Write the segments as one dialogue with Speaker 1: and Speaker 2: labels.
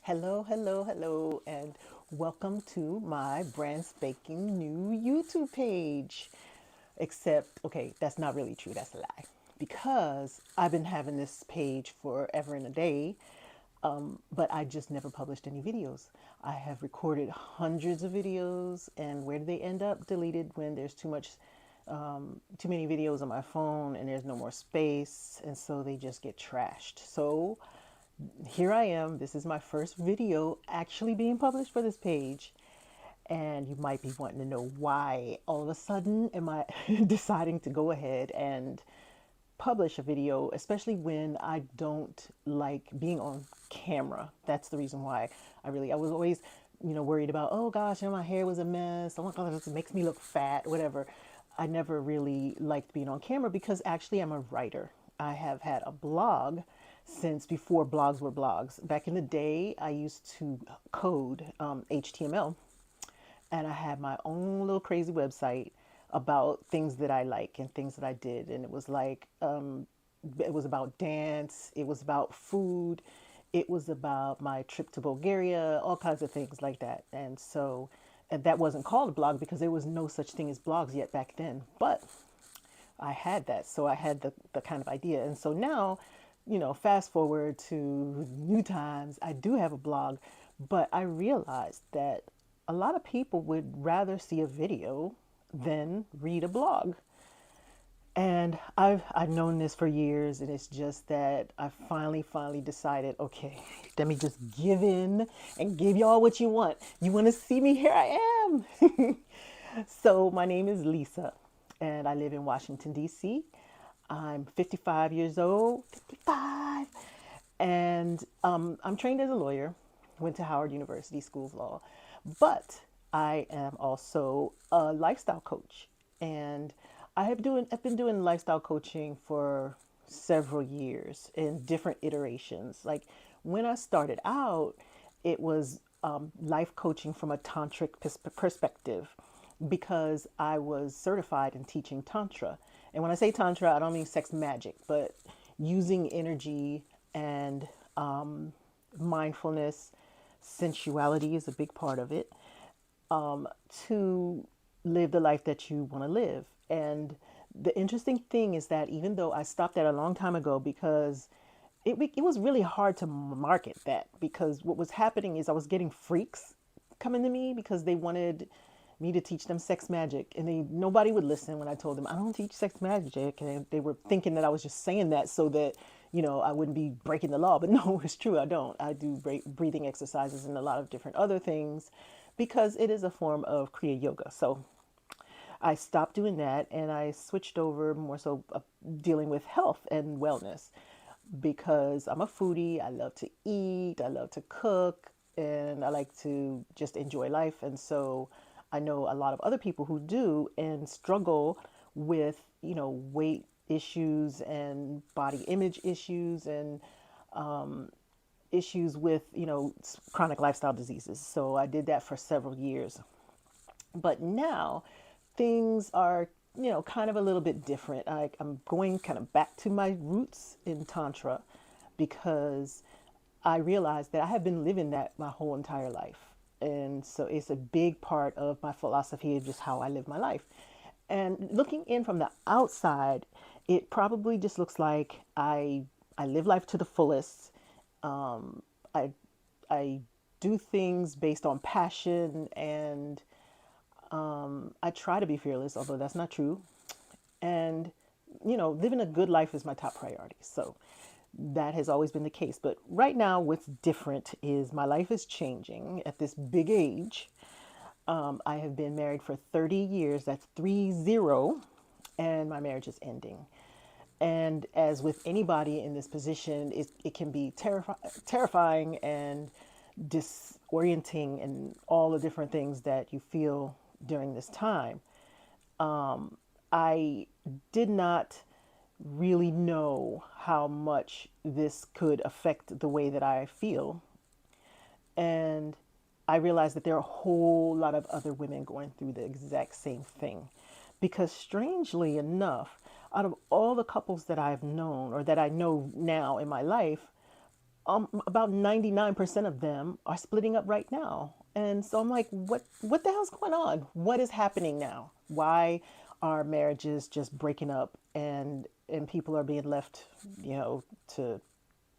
Speaker 1: Hello, hello, hello, and welcome to my brand spanking new YouTube page. Except, okay, that's not really true, that's a lie. Because I've been having this page forever and a day, but I just never published any videos. I have recorded hundreds of videos, and where do they end up? Deleted when there's too many videos on my phone and there's no more space, and so they just get trashed. So here I am. This is my first video actually being published for this page. And you might be wanting to know why all of a sudden am I deciding to go ahead and publish a video, especially when I don't like being on camera. That's the reason why I was always, worried about, oh gosh, my hair was a mess. Oh my God, this makes me look fat, whatever. I never really liked being on camera because actually I'm a writer. I have had a blog since before blogs were blogs. Back in the day, I used to code HTML, and I had my own little crazy website about things that I like and things that I did. And it was about dance, it was about food, it was about my trip to Bulgaria, all kinds of things like that. And that wasn't called a blog because there was no such thing as blogs yet back then. But I had that. So I had the kind of idea. And so now, fast forward to new times, I do have a blog, but I realized that a lot of people would rather see a video than read a blog. And I've known this for years, and it's just that I finally decided, okay, let me just give in and give y'all what you want. You want to see me? Here I am. So my name is Lisa, and I live in Washington D.C. I'm 55 years old, 55, and I'm trained as a lawyer. Went to Howard University School of Law, but I am also a lifestyle coach, and I've been doing lifestyle coaching for several years in different iterations. Like when I started out, it was life coaching from a tantric perspective because I was certified in teaching tantra. And when I say tantra, I don't mean sex magic, but using energy and mindfulness, sensuality is a big part of it, to live the life that you want to live. And the interesting thing is that even though I stopped that a long time ago because it was really hard to market that, because what was happening is I was getting freaks coming to me because they wanted me to teach them sex magic, and nobody would listen when I told them I don't teach sex magic, and they were thinking that I was just saying that so that I wouldn't be breaking the law. But no, it's true, I don't. I do breathing exercises and a lot of different other things because it is a form of Kriya yoga. So I stopped doing that and I switched over more so dealing with health and wellness because I'm a foodie. I love to eat, I love to cook, and I like to just enjoy life. And so I know a lot of other people who do and struggle with, weight issues and body image issues and issues with, chronic lifestyle diseases. So I did that for several years. But now things are, kind of a little bit different. I'm going kind of back to my roots in Tantra because I realized that I have been living that my whole entire life. And so it's a big part of my philosophy of just how I live my life. And looking in from the outside, it probably just looks like I live life to the fullest. I I do things based on passion, and I try to be fearless, although that's not true. And, living a good life is my top priority. So that has always been the case. But right now, what's different is my life is changing at this big age. I have been married for 30 years. That's 30. And my marriage is ending. And as with anybody in this position, it can be terrifying and disorienting and all the different things that you feel during this time. I did not really know how much this could affect the way that I feel. And I realized that there are a whole lot of other women going through the exact same thing. Because strangely enough, out of all the couples that I've known or that I know now in my life, about 99% of them are splitting up right now. And so I'm like, what the hell's going on? What is happening now? Why are marriages just breaking up and people are being left, to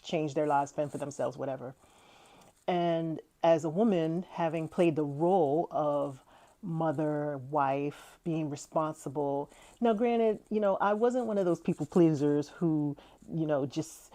Speaker 1: change their lives, fend for themselves, whatever. And as a woman, having played the role of mother, wife, being responsible. Now, granted, I wasn't one of those people pleasers who, just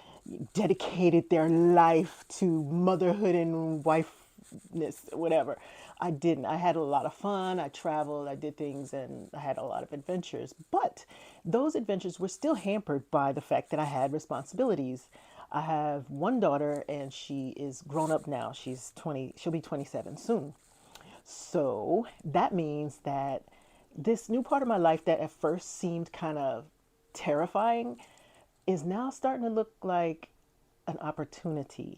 Speaker 1: dedicated their life to motherhood and wifeness, whatever. I didn't. I had a lot of fun. I traveled, I did things, and I had a lot of adventures. But those adventures were still hampered by the fact that I had responsibilities. I have one daughter, and she is grown up now. She's 20, she'll be 27 soon. So that means that this new part of my life that at first seemed kind of terrifying is now starting to look like an opportunity.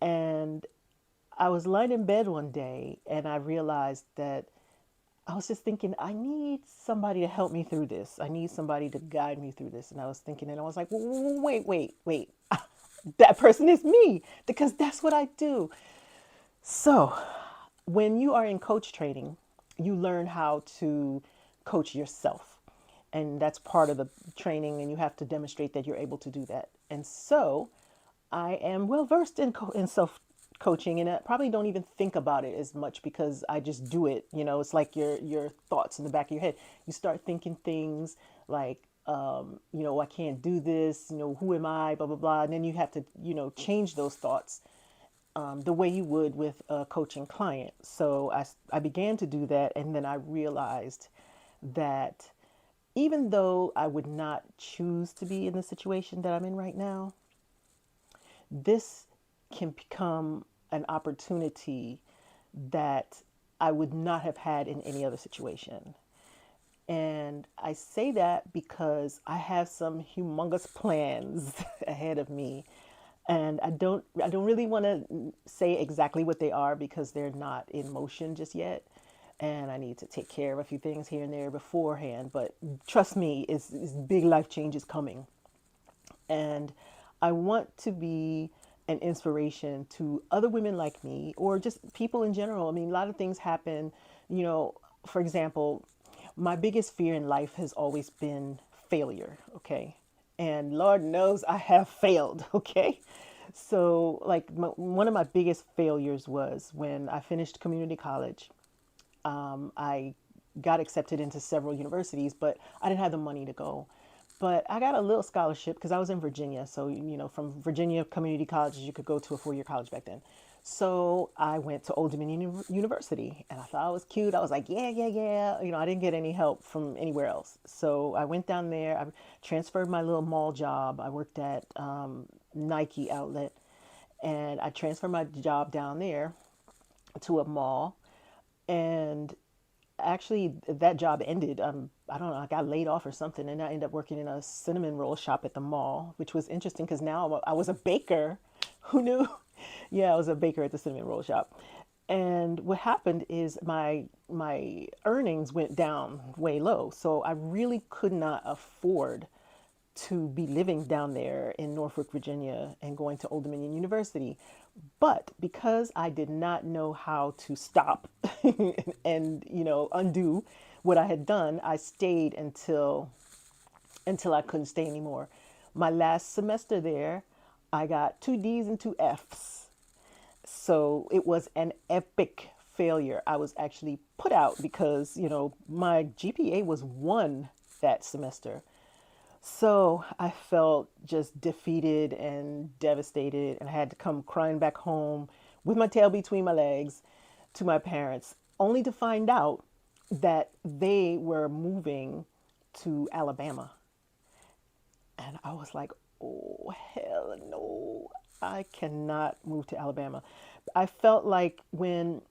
Speaker 1: And I was lying in bed one day and I realized that I was just thinking, I need somebody to help me through this. I need somebody to guide me through this. And I was thinking, and I was like, wait. That person is me because that's what I do. So, when you are in coach training, you learn how to coach yourself. And that's part of the training, and you have to demonstrate that you're able to do that. And so, I am well versed in self coaching, and I probably don't even think about it as much because I just do it. It's like your thoughts in the back of your head. You start thinking things like, I can't do this. Who am I? Blah blah blah. And then you have to, change those thoughts the way you would with a coaching client. So I began to do that, and then I realized that even though I would not choose to be in the situation that I'm in right now, this can become an opportunity that I would not have had in any other situation. And I say that because I have some humongous plans ahead of me. And I don't really want to say exactly what they are because they're not in motion just yet. And I need to take care of a few things here and there beforehand. But trust me, it's big life changes coming. And I want to be an inspiration to other women like me or just people in general. I mean, a lot of things happen, you know, for example, my biggest fear in life has always been failure, okay? And Lord knows I have failed, okay? So, like, one of my biggest failures was when I finished community college. I got accepted into several universities, but I didn't have the money to go. But I got a little scholarship because I was in Virginia. So, from Virginia community colleges, you could go to a 4-year college back then. So I went to Old Dominion University and I thought it was cute. I was like, yeah, yeah, yeah. I didn't get any help from anywhere else. So I went down there. I transferred my little mall job. I worked at Nike outlet and I transferred my job down there to a mall. And actually that job ended. I don't know, I got laid off or something, and I ended up working in a cinnamon roll shop at the mall, which was interesting because now I was a baker. Who knew? Yeah, I was a baker at the cinnamon roll shop. And what happened is my earnings went down way low, so I really could not afford to be living down there in Norfolk, Virginia, and going to Old Dominion University. But because I did not know how to stop and, undo what I had done, I stayed until I couldn't stay anymore. My last semester there, I got 2 D's and 2 F's. So it was an epic failure. I was actually put out because, my GPA was 1 that semester. So I felt just defeated and devastated, and I had to come crying back home with my tail between my legs to my parents, only to find out that they were moving to Alabama. And I was like, oh, hell no, I cannot move to Alabama. I felt like I'm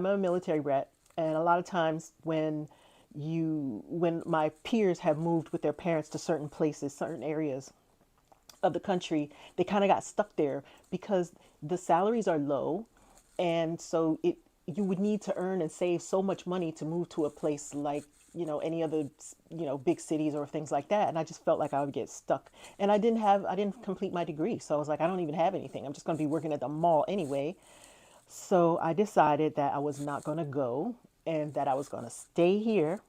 Speaker 1: a military brat, and a lot of times when my peers have moved with their parents to certain places, certain areas of the country, they kind of got stuck there because the salaries are low. And so you would need to earn and save so much money to move to a place like any other, big cities or things like that. And I just felt like I would get stuck. And I didn't complete my degree. So I was like, I don't even have anything. I'm just going to be working at the mall anyway. So I decided that I was not going to go and that I was going to stay here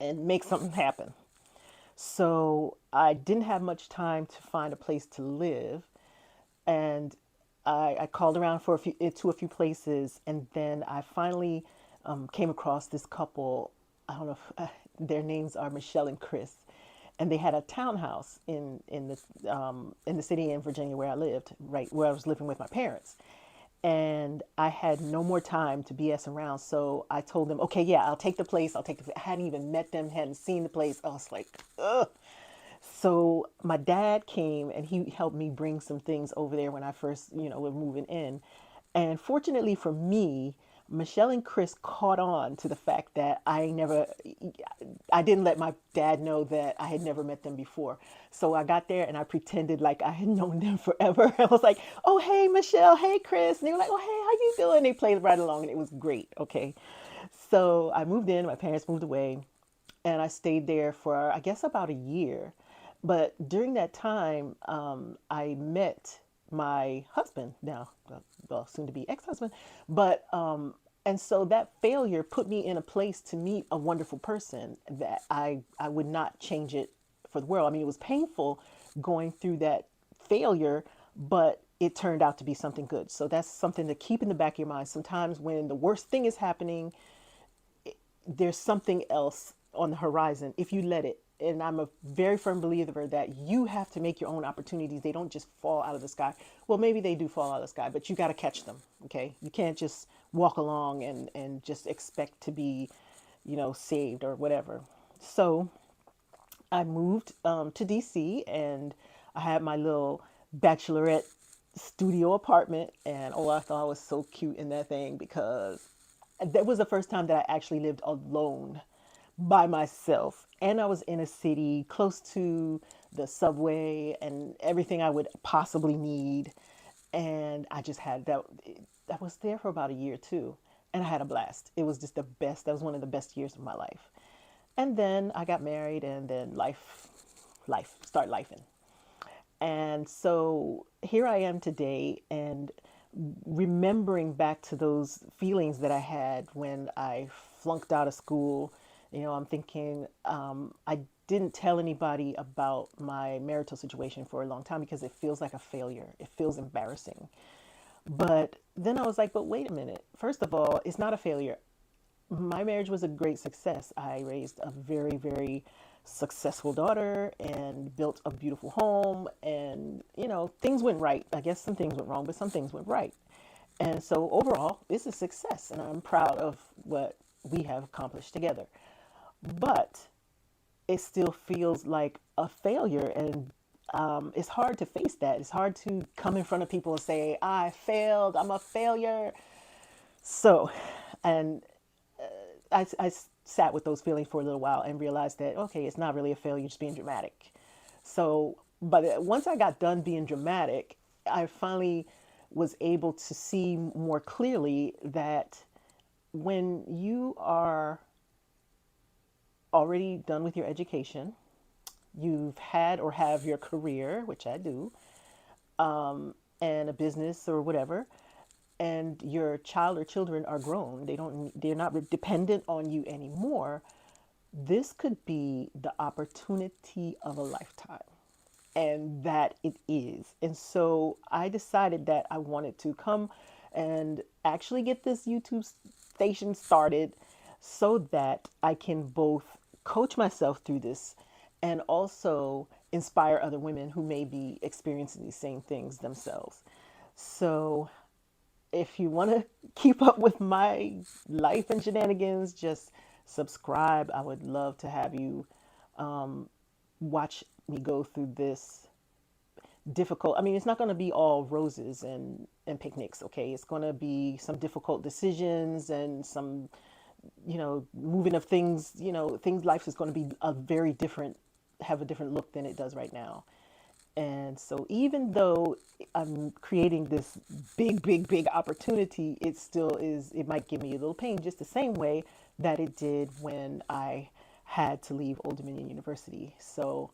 Speaker 1: and make something happen. So I didn't have much time to find a place to live, and I called around to a few places, and then I finally came across this couple. I don't know if their names are Michelle and Chris, and they had a townhouse in the city in Virginia where I lived, right where I was living with my parents. And I had no more time to BS around. So I told them, okay, yeah, I'll take the place. I hadn't even met them, hadn't seen the place. I was like, ugh. So my dad came and he helped me bring some things over there when I first, were moving in. And fortunately for me, Michelle and Chris caught on to the fact that I didn't let my dad know that I had never met them before. So I got there and I pretended like I had known them forever. I was like, oh, hey, Michelle, hey, Chris. And they were like, oh, hey, how you doing? They played right along and it was great. Okay. So I moved in, my parents moved away, and I stayed there for, I guess, about a year. But during that time, I met my husband now, well, soon to be ex-husband. But and so that failure put me in a place to meet a wonderful person that I would not change it for the world. I mean, it was painful going through that failure, but it turned out to be something good. So that's something to keep in the back of your mind. Sometimes when the worst thing is happening, there's something else on the horizon if you let it. And I'm a very firm believer that you have to make your own opportunities. They don't just fall out of the sky. Well, maybe they do fall out of the sky, but you got to catch them. Okay. You can't just walk along and just expect to be, saved or whatever. So I moved to DC, and I had my little bachelorette studio apartment. And oh, I thought I was so cute in that thing because that was the first time that I actually lived alone by myself. And I was in a city close to the subway and everything I would possibly need. And I just had that. I was there for about a year too. And I had a blast. It was just the best. That was one of the best years of my life. And then I got married, and then start lifing. And so here I am today, and remembering back to those feelings that I had when I flunked out of school. I'm thinking I didn't tell anybody about my marital situation for a long time because it feels like a failure. It feels embarrassing. But then I was like, but wait a minute. First of all, it's not a failure. My marriage was a great success. I raised a very, very successful daughter and built a beautiful home. And, things went right. I guess some things went wrong, but some things went right. And so overall, it's a success. And I'm proud of what we have accomplished together. But it still feels like a failure. And it's hard to face that. It's hard to come in front of people and say, I failed, I'm a failure. So, and I sat with those feelings for a little while and realized that, okay, it's not really a failure, just being dramatic. So, but once I got done being dramatic, I finally was able to see more clearly that when you are already done with your education, you've had or have your career, which I do, and a business or whatever, and your child or children are grown, they're not dependent on you anymore. This could be the opportunity of a lifetime, and that it is. And so I decided that I wanted to come and actually get this YouTube station started so that I can both coach myself through this and also inspire other women who may be experiencing these same things themselves. So if you want to keep up with my life and shenanigans, just subscribe. I would love to have you watch me go through this difficult. I mean, it's not going to be all roses and picnics, okay? It's going to be some difficult decisions and some, moving of things, life is going to be have a different look than it does right now. And so even though I'm creating this big opportunity, it still is, it might give me a little pain just the same way that it did when I had to leave Old Dominion University. So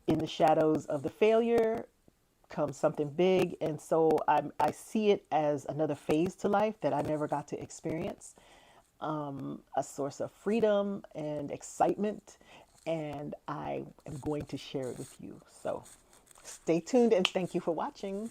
Speaker 1: in the shadows of the failure comes something big. And so I see it as another phase to life that I never got to experience, a source of freedom and excitement. And I am going to share it with you. So stay tuned and thank you for watching.